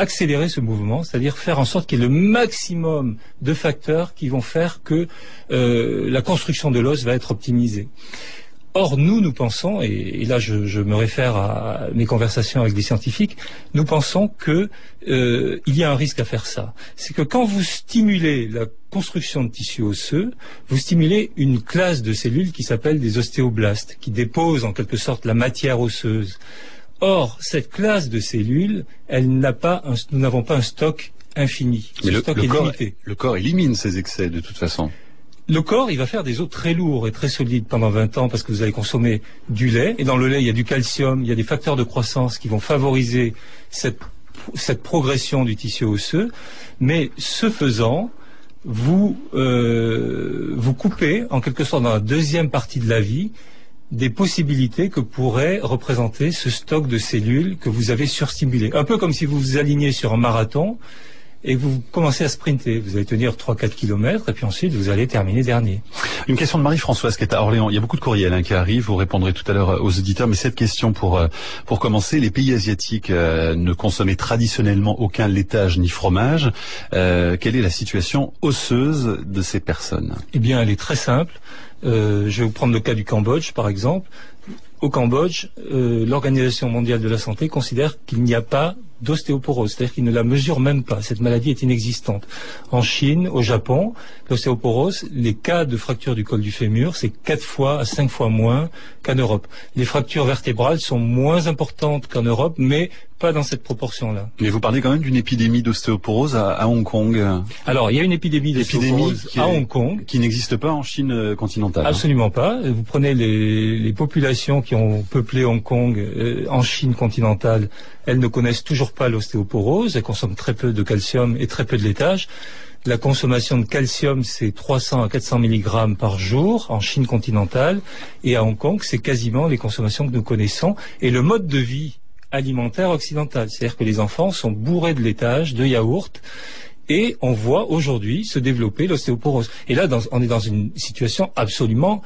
accélérer ce mouvement, c'est-à-dire faire en sorte qu'il y ait le maximum de facteurs qui vont faire que la construction de l'os va être optimisée. Or, nous pensons, et là je me réfère à mes conversations avec des scientifiques, nous pensons que il y a un risque à faire ça. C'est que quand vous stimulez la construction de tissus osseux, vous stimulez une classe de cellules qui s'appelle des ostéoblastes, qui déposent en quelque sorte la matière osseuse. Or, cette classe de cellules, nous n'avons pas un stock infini. Mais le stock est limité. Le corps élimine ces excès de toute façon. Le corps, il va faire des os très lourds et très solides pendant 20 ans parce que vous allez consommer du lait. Et dans le lait, il y a du calcium, il y a des facteurs de croissance qui vont favoriser cette progression du tissu osseux. Mais ce faisant, vous coupez, en quelque sorte, dans la deuxième partie de la vie, des possibilités que pourrait représenter ce stock de cellules que vous avez surstimulé. Un peu comme si vous vous aligniez sur un marathon et vous commencez à sprinter. Vous allez tenir 3-4 kilomètres et puis ensuite vous allez terminer dernier. Une question de Marie-Françoise qui est à Orléans. Il y a beaucoup de courriels qui arrivent. Vous répondrez tout à l'heure aux auditeurs. Mais cette question pour commencer. Les pays asiatiques ne consommaient traditionnellement aucun laitage ni fromage. Quelle est la situation osseuse de ces personnes? Eh bien, elle est très simple. Je vais vous prendre le cas du Cambodge, par exemple. Au Cambodge, l'Organisation mondiale de la santé considère qu'il n'y a pas d'ostéoporose, c'est-à-dire qu'ils ne la mesurent même pas. Cette maladie est inexistante. En Chine, au Japon, l'ostéoporose, les cas de fracture du col du fémur, c'est 4 fois à 5 fois moins qu'en Europe. Les fractures vertébrales sont moins importantes qu'en Europe, mais pas dans cette proportion-là. Mais vous parlez quand même d'une épidémie d'ostéoporose à Hong Kong. Alors, il y a une épidémie d'ostéoporose à Hong Kong. Qui n'existe pas en Chine continentale. Absolument pas. Vous prenez les populations qui ont peuplé Hong Kong en Chine continentale, elles ne connaissent toujours pas l'ostéoporose, elles consomment très peu de calcium et très peu de laitage. La consommation de calcium, c'est 300 à 400 mg par jour en Chine continentale, et à Hong Kong, c'est quasiment les consommations que nous connaissons, et le mode de vie alimentaire occidental, c'est-à-dire que les enfants sont bourrés de laitage, de yaourt, et on voit aujourd'hui se développer l'ostéoporose. Et là, on est dans une situation absolument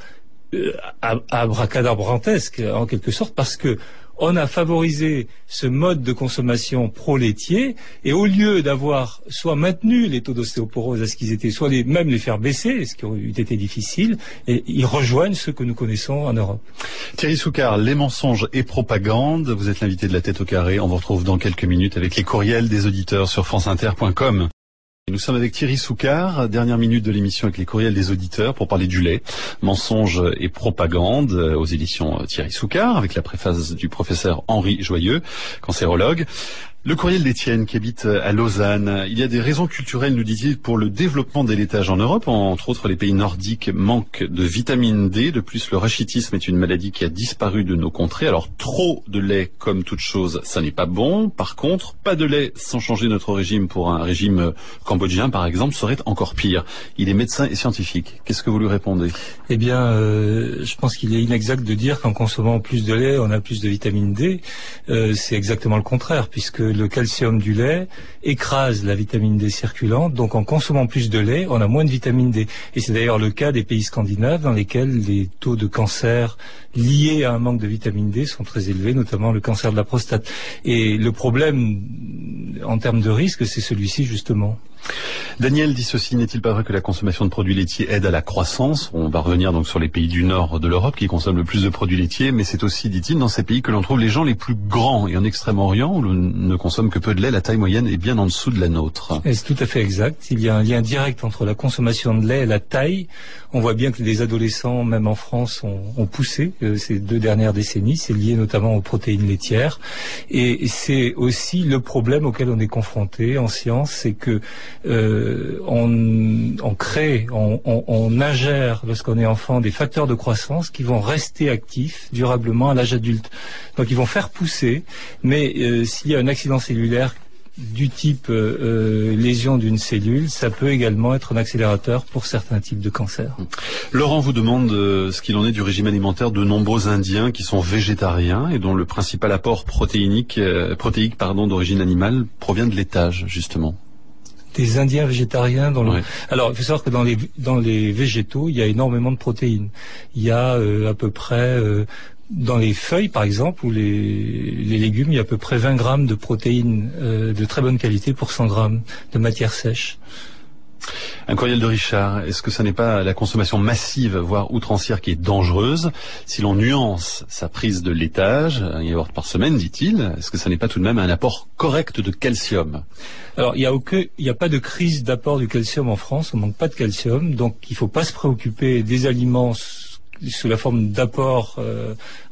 abracadabrantesque, en quelque sorte, parce que on a favorisé ce mode de consommation pro-laitier, et au lieu d'avoir soit maintenu les taux d'ostéoporose à ce qu'ils étaient, soit même les faire baisser, ce qui aurait été difficile, et ils rejoignent ceux que nous connaissons en Europe. Thierry Soucard, les mensonges et propagande, vous êtes l'invité de la Tête au carré. On vous retrouve dans quelques minutes avec les courriels des auditeurs sur franceinter.com. Nous sommes avec Thierry Soucard, dernière minute de l'émission avec les courriels des auditeurs pour parler du lait, mensonges et propagande aux éditions Thierry Soucard avec la préface du professeur Henri Joyeux, cancérologue. Le courriel d'Étienne qui habite à Lausanne. Il y a des raisons culturelles, nous dit-il, pour le développement des laitages en Europe. Entre autres, les pays nordiques manquent de vitamine D. De plus, le rachitisme est une maladie qui a disparu de nos contrées. Alors, trop de lait, comme toute chose, ça n'est pas bon. Par contre, pas de lait sans changer notre régime pour un régime cambodgien, par exemple, serait encore pire. Il est médecin et scientifique. Qu'est-ce que vous lui répondez? Eh bien, je pense qu'il est inexact de dire qu'en consommant plus de lait, on a plus de vitamine D. C'est exactement le contraire, puisque le calcium du lait écrase la vitamine D circulante, donc en consommant plus de lait, on a moins de vitamine D. Et c'est d'ailleurs le cas des pays scandinaves dans lesquels les taux de cancer liés à un manque de vitamine D sont très élevés, notamment le cancer de la prostate. Et le problème en termes de risque, c'est celui-ci justement. Daniel dit ceci, n'est-il pas vrai que la consommation de produits laitiers aide à la croissance? On va revenir donc sur les pays du nord de l'Europe qui consomment le plus de produits laitiers, mais c'est aussi, dit-il, dans ces pays que l'on trouve les gens les plus grands. Et en Extrême-Orient, où l'on ne consomme que peu de lait, la taille moyenne est bien en dessous de la nôtre. Et c'est tout à fait exact. Il y a un lien direct entre la consommation de lait et la taille. On voit bien que les adolescents, même en France, ont poussé ces 2 dernières décennies. C'est lié notamment aux protéines laitières. Et c'est aussi le problème auquel on est confronté en science, c'est que on ingère, lorsqu'on est enfant, des facteurs de croissance qui vont rester actifs durablement à l'âge adulte. Donc ils vont faire pousser, mais s'il y a un accident cellulaire du type lésion d'une cellule, ça peut également être un accélérateur pour certains types de cancers. Laurent vous demande ce qu'il en est du régime alimentaire de nombreux Indiens qui sont végétariens et dont le principal apport protéique d'origine animale provient de laitage, justement. Des Indiens végétariens Oui. Alors, il faut savoir que dans les végétaux, il y a énormément de protéines. Il y a à peu près dans les feuilles, par exemple, ou les légumes, il y a à peu près 20 grammes de protéines de très bonne qualité pour 100 grammes de matière sèche. Un courriel de Richard, est-ce que ça n'est pas la consommation massive, voire outrancière, qui est dangereuse? Si l'on nuance sa prise de laitage, un yaourt par semaine, dit-il, est-ce que ça n'est pas tout de même un apport correct de calcium? Alors, il n'y a pas de crise d'apport du calcium en France, on manque pas de calcium, donc il ne faut pas se préoccuper des aliments sous la forme d'apport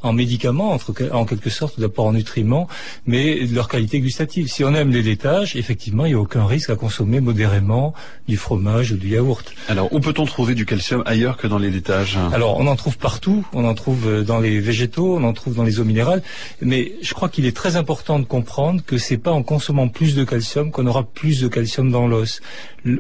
en médicaments, en quelque sorte, d'apport en nutriments, mais de leur qualité gustative. Si on aime les laitages, effectivement, il n'y a aucun risque à consommer modérément du fromage ou du yaourt. Alors, où peut-on trouver du calcium ailleurs que dans les laitages? Alors, on en trouve partout, on en trouve dans les végétaux, on en trouve dans les eaux minérales, mais je crois qu'il est très important de comprendre que c'est pas en consommant plus de calcium qu'on aura plus de calcium dans l'os.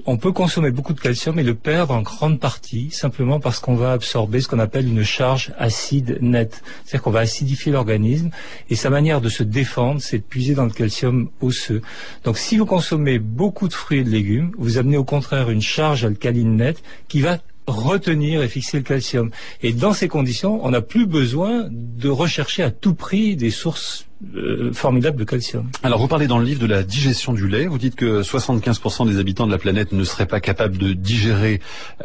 On peut consommer beaucoup de calcium et le perdre en grande partie, simplement parce qu'on va absorber ce qu'on appelle une charge acide nette. C'est-à-dire qu'on va acidifier l'organisme et sa manière de se défendre, c'est de puiser dans le calcium osseux. Donc si vous consommez beaucoup de fruits et de légumes, vous amenez au contraire une charge alcaline nette qui va retenir et fixer le calcium. Et dans ces conditions, on n'a plus besoin de rechercher à tout prix des sources formidables de calcium. Alors vous parlez dans le livre de la digestion du lait, vous dites que 75% des habitants de la planète ne seraient pas capables de digérer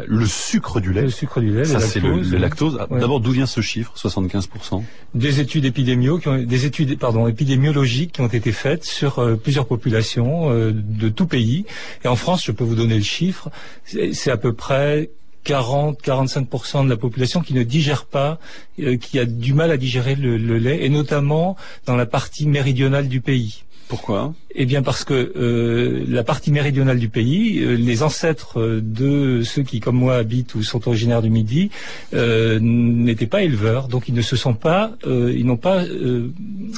le sucre du lait. Le sucre du lait, ça c'est le lactose. Ouais. D'abord, d'où vient ce chiffre, 75%? Des études épidémiologiques qui ont été faites sur plusieurs populations de tout pays. Et en France, je peux vous donner le chiffre, c'est à peu près 40-45% de la population qui ne digère pas, qui a du mal à digérer le lait, et notamment dans la partie méridionale du pays. Pourquoi? Eh bien parce que la partie méridionale du pays, les ancêtres de ceux qui, comme moi, habitent ou sont originaires du Midi, n'étaient pas éleveurs, donc ils n'ont pas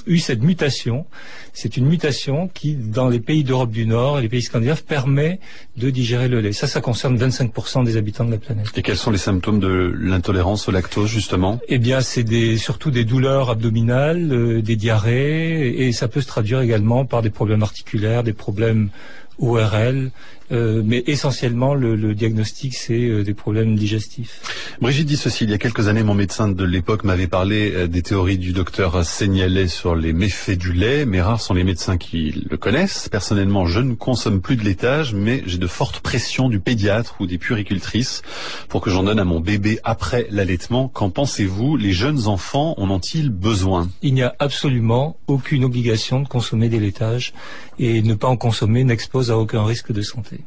eu cette mutation. C'est une mutation qui, dans les pays d'Europe du Nord et les pays scandinaves, permet de digérer le lait. Ça concerne 25% des habitants de la planète. Et quels sont les symptômes de l'intolérance au lactose, justement? Eh bien, c'est surtout des douleurs abdominales, des diarrhées, et ça peut se traduire également par des problèmes articulaires, des problèmes ORL, mais essentiellement le diagnostic, c'est des problèmes digestifs. Brigitte dit ceci: il y a quelques années, mon médecin de l'époque m'avait parlé des théories du docteur Seignelay sur les méfaits du lait, mais rares sont les médecins qui le connaissent. Personnellement, je ne consomme plus de laitage, mais j'ai de fortes pressions du pédiatre ou des puéricultrices pour que j'en donne à mon bébé après l'allaitement. Qu'en pensez-vous? Les jeunes enfants en ont-ils besoin? Il n'y a absolument aucune obligation de consommer des laitages, et ne pas en consommer n'expose à aucun risque de santé.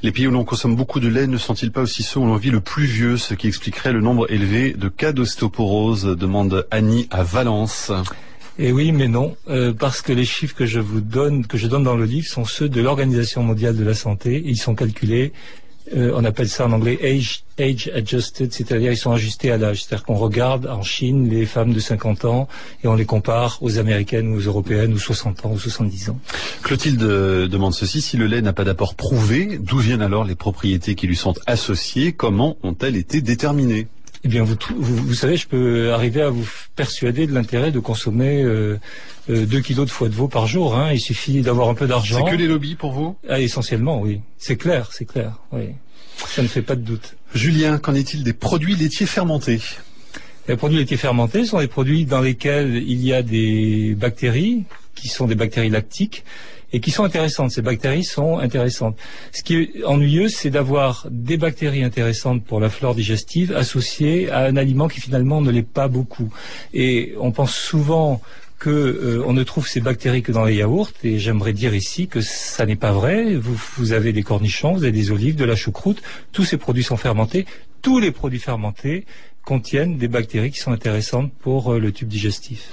Les pays où l'on consomme beaucoup de lait ne sont-ils pas aussi ceux où l'on vit le plus vieux, ce qui expliquerait le nombre élevé de cas d'ostéoporose, demande Annie à Valence? Et oui, mais non, parce que les chiffres que je donne dans le livre sont ceux de l'Organisation mondiale de la santé, et ils sont calculés, on appelle ça en anglais age adjusted, c'est-à-dire ils sont ajustés à l'âge. C'est-à-dire qu'on regarde en Chine les femmes de 50 ans et on les compare aux américaines ou aux européennes ou 60 ans ou 70 ans. Clotilde demande ceci: si le lait n'a pas d'apport prouvé, d'où viennent alors les propriétés qui lui sont associées? Comment ont-elles été déterminées? Eh bien, vous savez, je peux arriver à vous persuader de l'intérêt de consommer 2 kilos de foie de veau par jour. Hein. Il suffit d'avoir un peu d'argent. C'est que les lobbies pour vous? Essentiellement, oui. C'est clair, oui. Ça ne fait pas de doute. Julien, qu'en est-il des produits laitiers fermentés? Les produits laitiers fermentés sont des produits dans lesquels il y a des bactéries, qui sont des bactéries lactiques, et qui sont intéressantes. Ces bactéries sont intéressantes. Ce qui est ennuyeux, c'est d'avoir des bactéries intéressantes pour la flore digestive associées à un aliment qui finalement ne l'est pas beaucoup. Et on pense souvent on ne trouve ces bactéries que dans les yaourts, et j'aimerais dire ici que ça n'est pas vrai. Vous avez des cornichons, vous avez des olives, de la choucroute, tous ces produits sont fermentés. Tous les produits fermentés contiennent des bactéries qui sont intéressantes pour le tube digestif.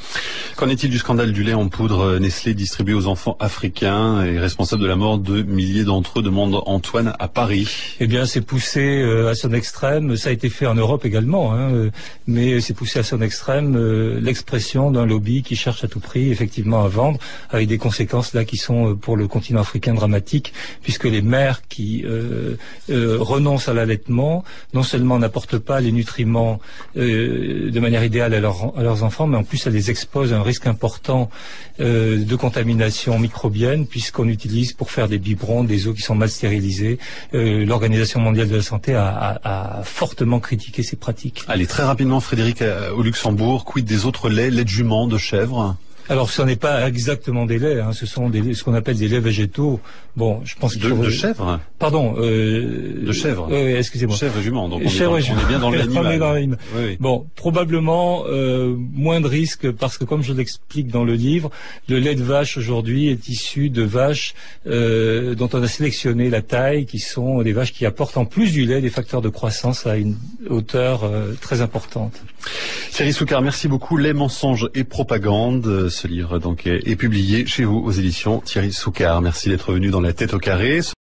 Qu'en est-il du scandale du lait en poudre Nestlé distribué aux enfants africains et responsable de la mort de milliers d'entre eux, demande Antoine à Paris? Eh bien, c'est poussé à son extrême. Ça a été fait en Europe également, mais c'est poussé à son extrême l'expression d'un lobby qui cherche à tout prix effectivement à vendre, avec des conséquences là qui sont pour le continent africain dramatiques, puisque les mères qui renoncent à l'allaitement non seulement n'apportent pas les nutriments seulement de manière idéale à leurs enfants, mais en plus ça les expose à un risque important de contamination microbienne, puisqu'on utilise pour faire des biberons des eaux qui sont mal stérilisées. L'Organisation mondiale de la santé a fortement critiqué ces pratiques. Allez, très rapidement, Frédéric, au Luxembourg, quid des autres laits, lait de jument, de chèvre? Alors, ce n'est pas exactement des laits, ce sont ce qu'on appelle des laits végétaux. Bon, je pense de chèvre. Pardon. De chèvre. Excusez-moi. Chèvre et jument. Donc on chèvre est bien dans l'animal. Oui. Bon, probablement moins de risques parce que, comme je l'explique dans le livre, le lait de vache aujourd'hui est issu de vaches dont on a sélectionné la taille, qui sont des vaches qui apportent en plus du lait des facteurs de croissance à une hauteur très importante. Thierry Soucard, merci beaucoup. Les mensonges et propagande. Ce livre donc est publié chez vous aux éditions Thierry Soucard. Merci d'être venu dans La Tête au carré.